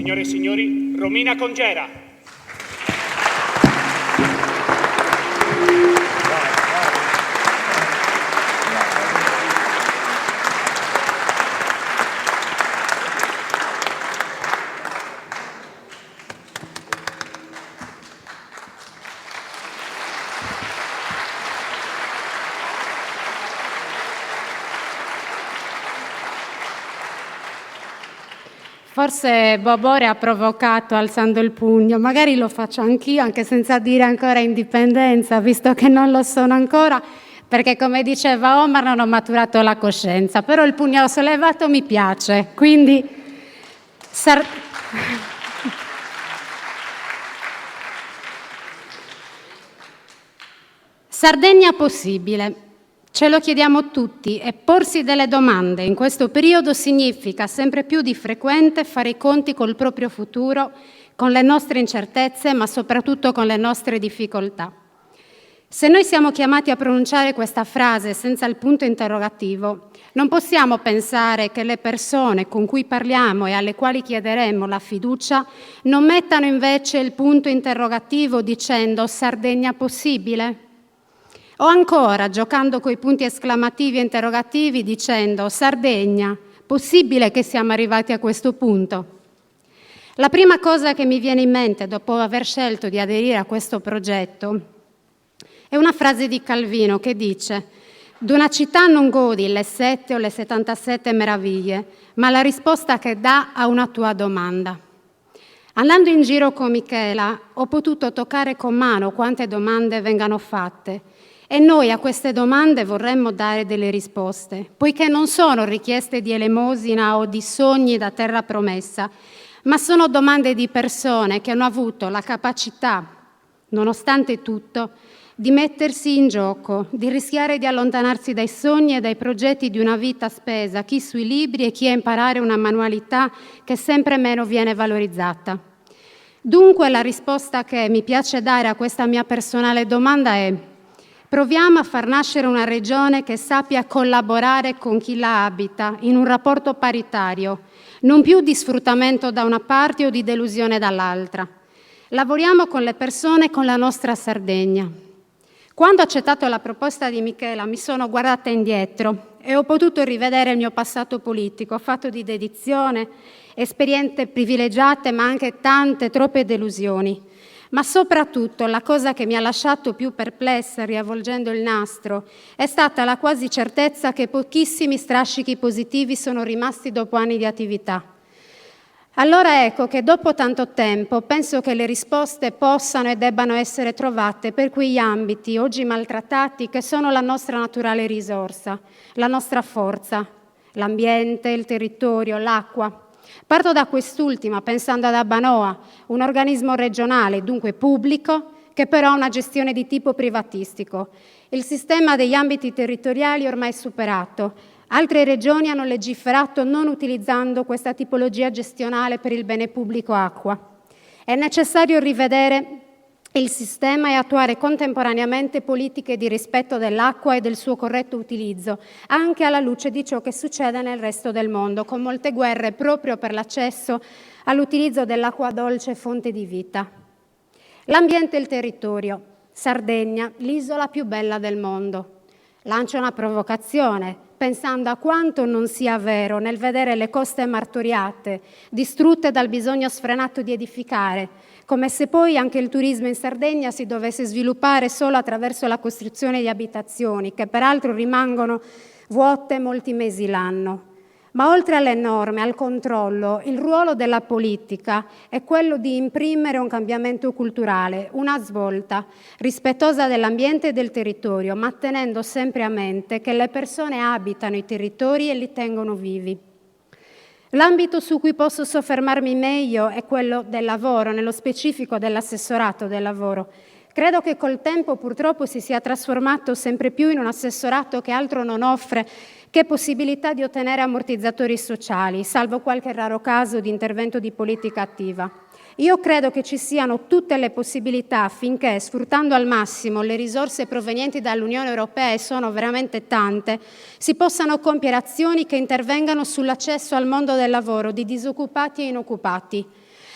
Signore e signori, Romina Congera. Forse Bobore ha provocato alzando il pugno, magari lo faccio anch'io, anche senza dire ancora indipendenza, visto che non lo sono ancora, perché come diceva Omar non ho maturato la coscienza, però il pugno sollevato mi piace, quindi Sardegna possibile. Ce lo chiediamo tutti e porsi delle domande in questo periodo significa sempre più di frequente fare i conti col proprio futuro, con le nostre incertezze, ma soprattutto con le nostre difficoltà. Se noi siamo chiamati a pronunciare questa frase senza il punto interrogativo, non possiamo pensare che le persone con cui parliamo e alle quali chiederemo la fiducia non mettano invece il punto interrogativo dicendo Sardegna possibile? O ancora, giocando coi punti esclamativi e interrogativi, dicendo Sardegna, possibile che siamo arrivati a questo punto? La prima cosa che mi viene in mente dopo aver scelto di aderire a questo progetto è una frase di Calvino che dice «D'una città non godi le 7 o le 77 meraviglie, ma la risposta che dà a una tua domanda». Andando in giro con Michela ho potuto toccare con mano quante domande vengano fatte e noi a queste domande vorremmo dare delle risposte, poiché non sono richieste di elemosina o di sogni da terra promessa, ma sono domande di persone che hanno avuto la capacità, nonostante tutto, di mettersi in gioco, di rischiare di allontanarsi dai sogni e dai progetti di una vita spesa, chi sui libri e chi a imparare una manualità che sempre meno viene valorizzata. Dunque la risposta che mi piace dare a questa mia personale domanda è: proviamo a far nascere una regione che sappia collaborare con chi la abita in un rapporto paritario, non più di sfruttamento da una parte o di delusione dall'altra. Lavoriamo con le persone con la nostra Sardegna. Quando ho accettato la proposta di Michela mi sono guardata indietro e ho potuto rivedere il mio passato politico, fatto di dedizione, esperienze privilegiate ma anche tante, troppe delusioni. Ma soprattutto la cosa che mi ha lasciato più perplessa riavvolgendo il nastro è stata la quasi certezza che pochissimi strascichi positivi sono rimasti dopo anni di attività. Allora ecco che dopo tanto tempo penso che le risposte possano e debbano essere trovate per quegli ambiti oggi maltrattati che sono la nostra naturale risorsa, la nostra forza, l'ambiente, il territorio, l'acqua. Parto da quest'ultima pensando ad Abbanoa, un organismo regionale, dunque pubblico, che però ha una gestione di tipo privatistico. Il sistema degli ambiti territoriali ormai è superato. Altre regioni hanno legiferato non utilizzando questa tipologia gestionale per il bene pubblico acqua. È necessario rivedere il sistema e attuare contemporaneamente politiche di rispetto dell'acqua e del suo corretto utilizzo, anche alla luce di ciò che succede nel resto del mondo, con molte guerre proprio per l'accesso all'utilizzo dell'acqua dolce, fonte di vita. L'ambiente e il territorio. Sardegna, l'isola più bella del mondo. Lancio una provocazione, pensando a quanto non sia vero nel vedere le coste martoriate, distrutte dal bisogno sfrenato di edificare, come se poi anche il turismo in Sardegna si dovesse sviluppare solo attraverso la costruzione di abitazioni, che peraltro rimangono vuote molti mesi l'anno. Ma oltre alle norme, al controllo, il ruolo della politica è quello di imprimere un cambiamento culturale, una svolta, rispettosa dell'ambiente e del territorio, ma tenendo sempre a mente che le persone abitano i territori e li tengono vivi. L'ambito su cui posso soffermarmi meglio è quello del lavoro, nello specifico dell'assessorato del lavoro. Credo che col tempo purtroppo si sia trasformato sempre più in un assessorato che altro non offre che possibilità di ottenere ammortizzatori sociali, salvo qualche raro caso di intervento di politica attiva. Io credo che ci siano tutte le possibilità affinché, sfruttando al massimo le risorse provenienti dall'Unione Europea, e sono veramente tante, si possano compiere azioni che intervengano sull'accesso al mondo del lavoro di disoccupati e inoccupati.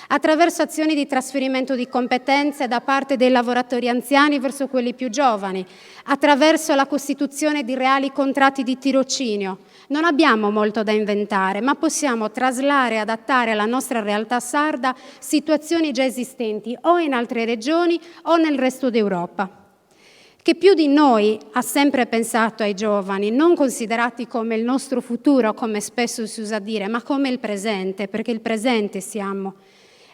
attraverso azioni di trasferimento di competenze da parte dei lavoratori anziani verso quelli più giovani, attraverso la costituzione di reali contratti di tirocinio. Non abbiamo molto da inventare, ma possiamo traslare e adattare alla nostra realtà sarda situazioni già esistenti o in altre regioni o nel resto d'Europa. Che più di noi ha sempre pensato ai giovani, non considerati come il nostro futuro, come spesso si usa dire, ma come il presente, perché il presente siamo.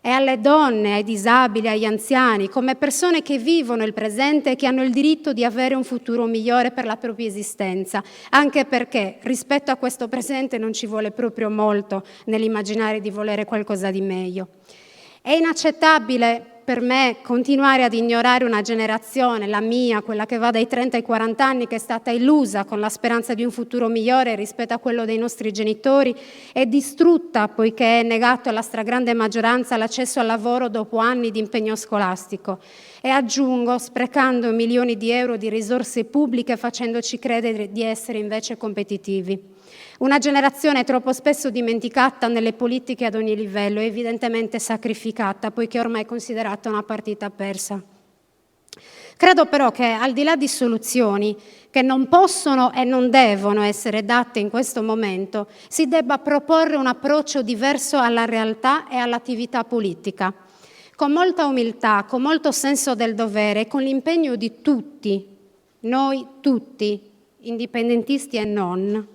E alle donne, ai disabili, agli anziani, come persone che vivono il presente e che hanno il diritto di avere un futuro migliore per la propria esistenza, anche perché rispetto a questo presente non ci vuole proprio molto nell'immaginare di volere qualcosa di meglio. È inaccettabile per me continuare ad ignorare una generazione, la mia, quella che va dai 30 ai 40 anni, che è stata illusa con la speranza di un futuro migliore rispetto a quello dei nostri genitori e distrutta poiché è negato alla stragrande maggioranza l'accesso al lavoro dopo anni di impegno scolastico. E aggiungo, sprecando milioni di euro di risorse pubbliche facendoci credere di essere invece competitivi. Una generazione troppo spesso dimenticata nelle politiche ad ogni livello e evidentemente sacrificata, poiché ormai è considerata una partita persa. Credo però che al di là di soluzioni che non possono e non devono essere date in questo momento, si debba proporre un approccio diverso alla realtà e all'attività politica, con molta umiltà, con molto senso del dovere e con l'impegno di tutti, noi tutti, indipendentisti e non.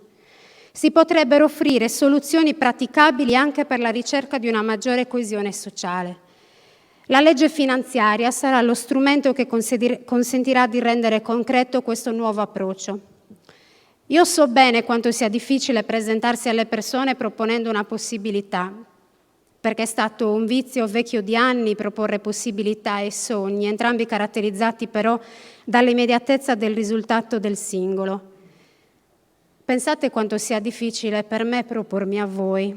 Si potrebbero offrire soluzioni praticabili anche per la ricerca di una maggiore coesione sociale. La legge finanziaria sarà lo strumento che consentirà di rendere concreto questo nuovo approccio. Io so bene quanto sia difficile presentarsi alle persone proponendo una possibilità, perché è stato un vizio vecchio di anni proporre possibilità e sogni, entrambi caratterizzati però dall'immediatezza del risultato del singolo. Pensate quanto sia difficile per me propormi a voi.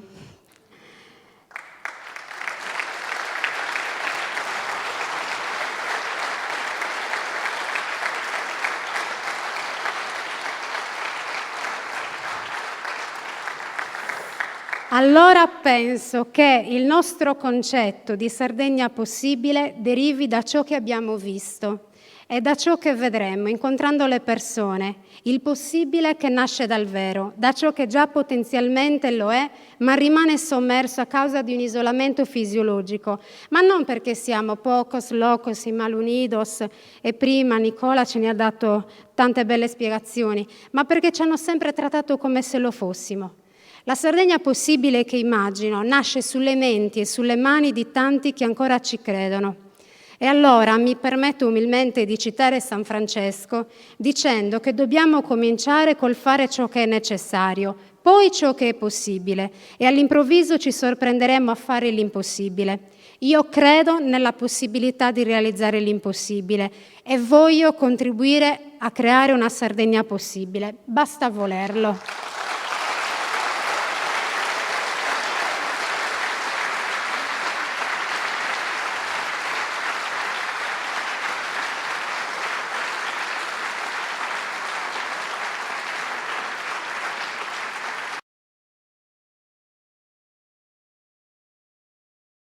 Allora penso che il nostro concetto di Sardegna possibile derivi da ciò che abbiamo visto e da ciò che vedremo incontrando le persone, il possibile che nasce dal vero, da ciò che già potenzialmente lo è, ma rimane sommerso a causa di un isolamento fisiologico, ma non perché siamo pocos, locos, y mal unidos, e prima Nicola ce ne ha dato tante belle spiegazioni, ma perché ci hanno sempre trattato come se lo fossimo. La Sardegna possibile che immagino nasce sulle menti e sulle mani di tanti che ancora ci credono. E allora mi permetto umilmente di citare San Francesco dicendo che dobbiamo cominciare col fare ciò che è necessario, poi ciò che è possibile e all'improvviso ci sorprenderemo a fare l'impossibile. Io credo nella possibilità di realizzare l'impossibile e voglio contribuire a creare una Sardegna possibile. Basta volerlo.